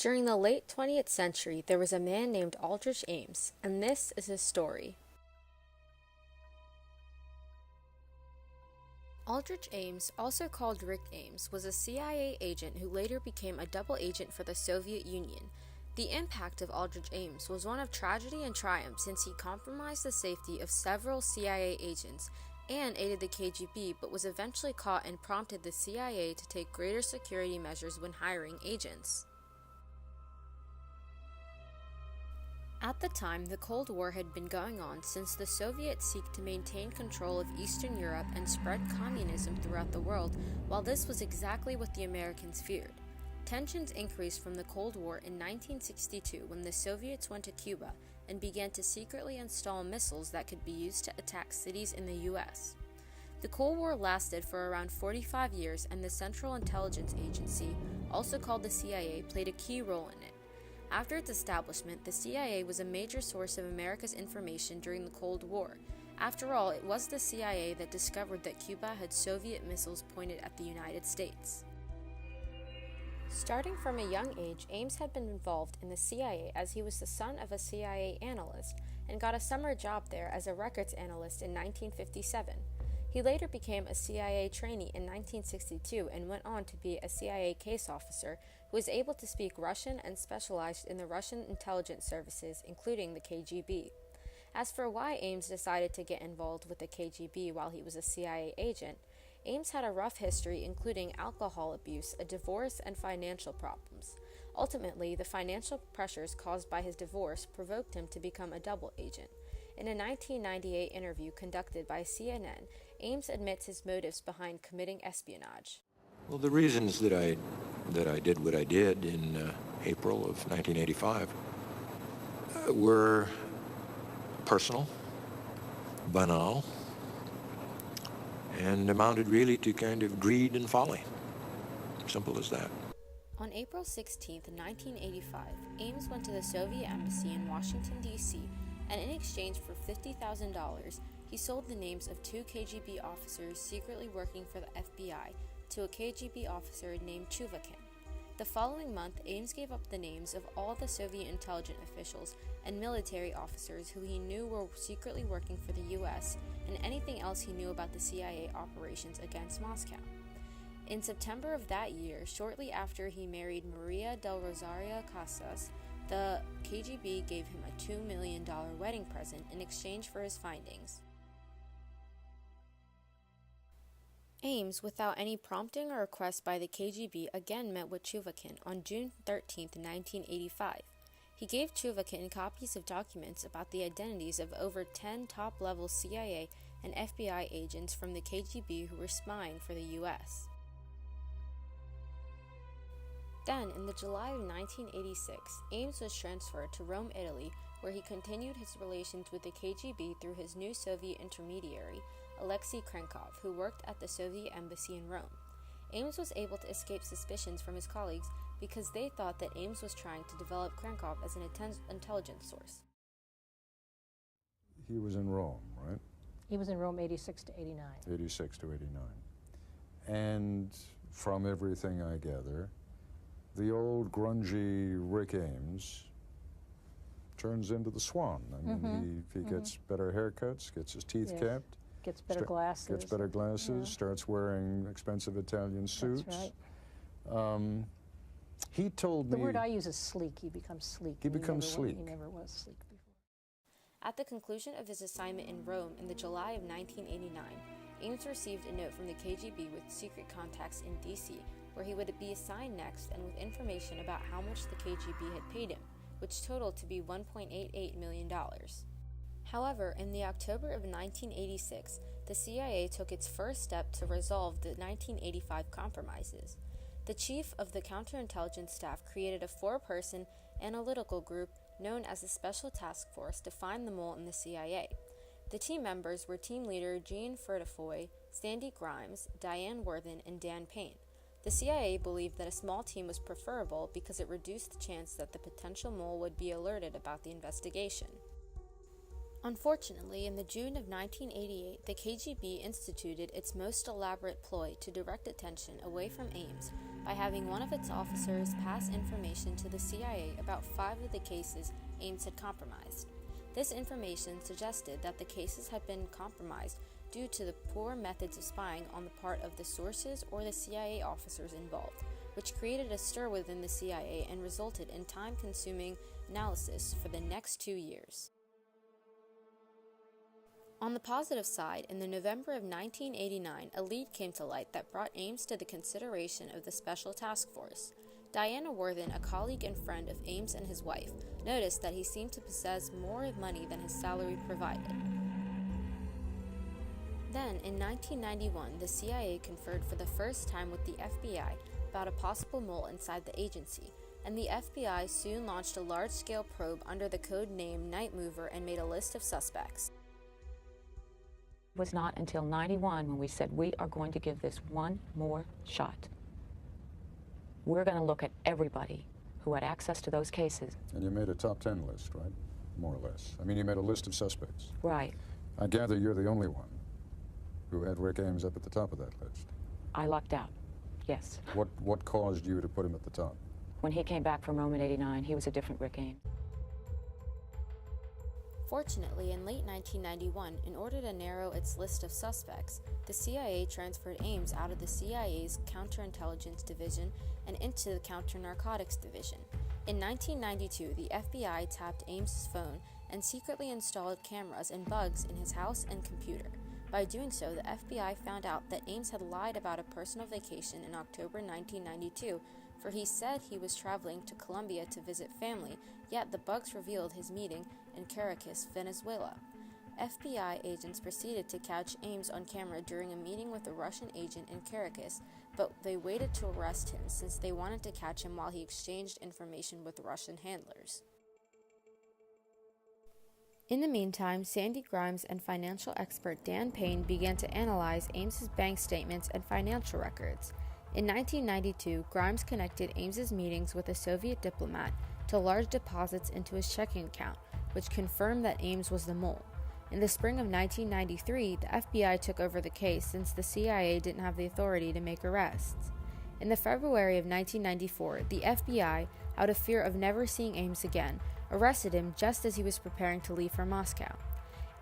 During the late 20th century, there was a man named Aldrich Ames, and this is his story. Aldrich Ames, also called Rick Ames, was a CIA agent who later became a double agent for the Soviet Union. The impact of Aldrich Ames was one of tragedy and triumph since he compromised the safety of several CIA agents and aided the KGB, but was eventually caught and prompted the CIA to take greater security measures when hiring agents. At the time, the Cold War had been going on since the Soviets sought to maintain control of Eastern Europe and spread communism throughout the world, while this was exactly what the Americans feared. Tensions increased from the Cold War in 1962 when the Soviets went to Cuba and began to secretly install missiles that could be used to attack cities in the U.S. The Cold War lasted for around 45 years, and the Central Intelligence Agency, also called the CIA, played a key role in it. After its establishment, the CIA was a major source of America's information during the Cold War. After all, it was the CIA that discovered that Cuba had Soviet missiles pointed at the United States. Starting from a young age, Ames had been involved in the CIA as he was the son of a CIA analyst and got a summer job there as a records analyst in 1957. He later became a CIA trainee in 1962 and went on to be a CIA case officer who was able to speak Russian and specialized in the Russian intelligence services, including the KGB. As for why Ames decided to get involved with the KGB while he was a CIA agent, Ames had a rough history including alcohol abuse, a divorce, and financial problems. Ultimately, the financial pressures caused by his divorce provoked him to become a double agent. In a 1998 interview conducted by CNN, Ames admits his motives behind committing espionage. Well, the reasons that I did what I did in April of 1985 were personal, banal, and amounted really to kind of greed and folly. Simple as that. On April 16, 1985, Ames went to the Soviet embassy in Washington, D.C., and in exchange for $50,000, he sold the names of two KGB officers secretly working for the FBI to a KGB officer named Chuvakin. The following month, Ames gave up the names of all the Soviet intelligence officials and military officers who he knew were secretly working for the U.S. and anything else he knew about the CIA operations against Moscow. In September of that year, shortly after he married Maria del Rosario Casas, the KGB gave him a $2 million wedding present in exchange for his findings. Ames, without any prompting or request by the KGB, again met with Chuvakin on June 13, 1985. He gave Chuvakin copies of documents about the identities of over 10 top-level CIA and FBI agents from the KGB who were spying for the U.S. Then, in the July of 1986, Ames was transferred to Rome, Italy, where he continued his relations with the KGB through his new Soviet intermediary, Alexei Krenkov, who worked at the Soviet embassy in Rome. Ames was able to escape suspicions from his colleagues because they thought that Ames was trying to develop Krenkov as an intelligence source. He was in Rome, right? He was in Rome 86 to 89. 86 to 89. And from everything I gather, the old grungy Rick Ames turns into the Swan. I mean, he gets better haircuts, gets his teeth kept. Gets better glasses. Gets better glasses, starts wearing expensive Italian suits. That's right. He told me... The word I use is sleek. He becomes sleek. He becomes sleek. He never was sleek before. At the conclusion of his assignment in Rome in the July of 1989, Ames received a note from the KGB with secret contacts in D.C., where he would be assigned next and with information about how much the KGB had paid him, which totaled to be $1.88 million. However, in the October of 1986, the CIA took its first step to resolve the 1985 compromises. The chief of the counterintelligence staff created a 4-person analytical group known as the Special Task Force to find the mole in the CIA. The team members were team leader Jean Fertifoy, Sandy Grimes, Diane Worthen, and Dan Payne. The CIA believed that a small team was preferable because it reduced the chance that the potential mole would be alerted about the investigation. Unfortunately, in the June of 1988, the KGB instituted its most elaborate ploy to direct attention away from Ames by having one of its officers pass information to the CIA about 5 of the cases Ames had compromised. This information suggested that the cases had been compromised due to the poor methods of spying on the part of the sources or the CIA officers involved, which created a stir within the CIA and resulted in time-consuming analysis for the next 2 years. On the positive side, in the November of 1989, a lead came to light that brought Ames to the consideration of the Special Task Force. Diana Worthen, a colleague and friend of Ames and his wife, noticed that he seemed to possess more money than his salary provided. Then, in 1991, the CIA conferred for the first time with the FBI about a possible mole inside the agency, and the FBI soon launched a large-scale probe under the code name Night Mover and made a list of suspects. It was not until 91 when we said we are going to give this one more shot. We're going to look at everybody who had access to those cases. And you made a top 10 list, right? More or less. I mean, you made a list of suspects. Right. I gather you're the only one who had Rick Ames up at the top of that list. I lucked out, yes. What caused you to put him at the top? When he came back from Rome in '89, he was a different Rick Ames. Fortunately, in late 1991, in order to narrow its list of suspects, the CIA transferred Ames out of the CIA's Counterintelligence Division and into the Counter-Narcotics Division. In 1992, the FBI tapped Ames's phone and secretly installed cameras and bugs in his house and computer. By doing so, the FBI found out that Ames had lied about a personal vacation in October 1992, for he said he was traveling to Colombia to visit family, yet the bugs revealed his meeting in Caracas, Venezuela. FBI agents proceeded to catch Ames on camera during a meeting with a Russian agent in Caracas, but they waited to arrest him since they wanted to catch him while he exchanged information with Russian handlers. In the meantime, Sandy Grimes and financial expert Dan Payne began to analyze Ames's bank statements and financial records. In 1992, Grimes connected Ames's meetings with a Soviet diplomat to large deposits into his checking account, which confirmed that Ames was the mole. In the spring of 1993, the FBI took over the case since the CIA didn't have the authority to make arrests. In the February of 1994, the FBI, out of fear of never seeing Ames again, arrested him just as he was preparing to leave for Moscow.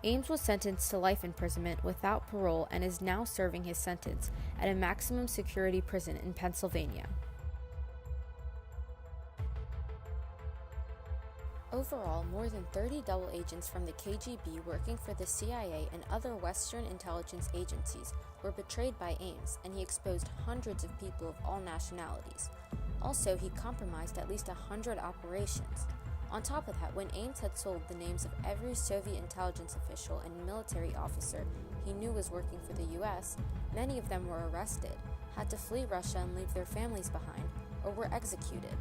Ames was sentenced to life imprisonment without parole and is now serving his sentence at a maximum security prison in Pennsylvania. Overall, more than 30 double agents from the KGB working for the CIA and other Western intelligence agencies were betrayed by Ames, and he exposed hundreds of people of all nationalities. Also, he compromised at least 100 operations. On top of that, when Ames had sold the names of every Soviet intelligence official and military officer he knew was working for the US, many of them were arrested, had to flee Russia and leave their families behind, or were executed.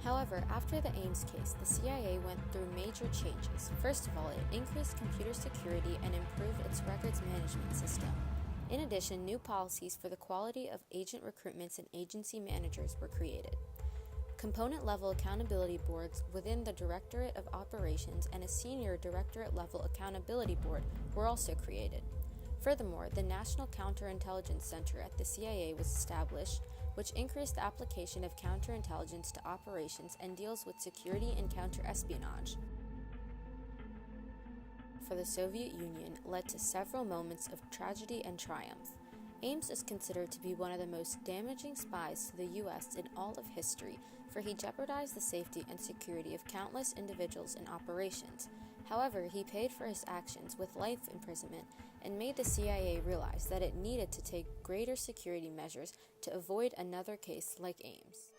However, after the Ames case, the CIA went through major changes. First of all, it increased computer security and improved its records management system. In addition, new policies for the quality of agent recruitments and agency managers were created. Component-level accountability boards within the Directorate of Operations and a senior directorate-level accountability board were also created. Furthermore, the National Counterintelligence Center at the CIA was established, which increased the application of counterintelligence to operations and deals with security and counterespionage. For the Soviet Union led to several moments of tragedy and triumph. Ames is considered to be one of the most damaging spies to the U.S. in all of history, for he jeopardized the safety and security of countless individuals and operations. However, he paid for his actions with life imprisonment and made the CIA realize that it needed to take greater security measures to avoid another case like Ames.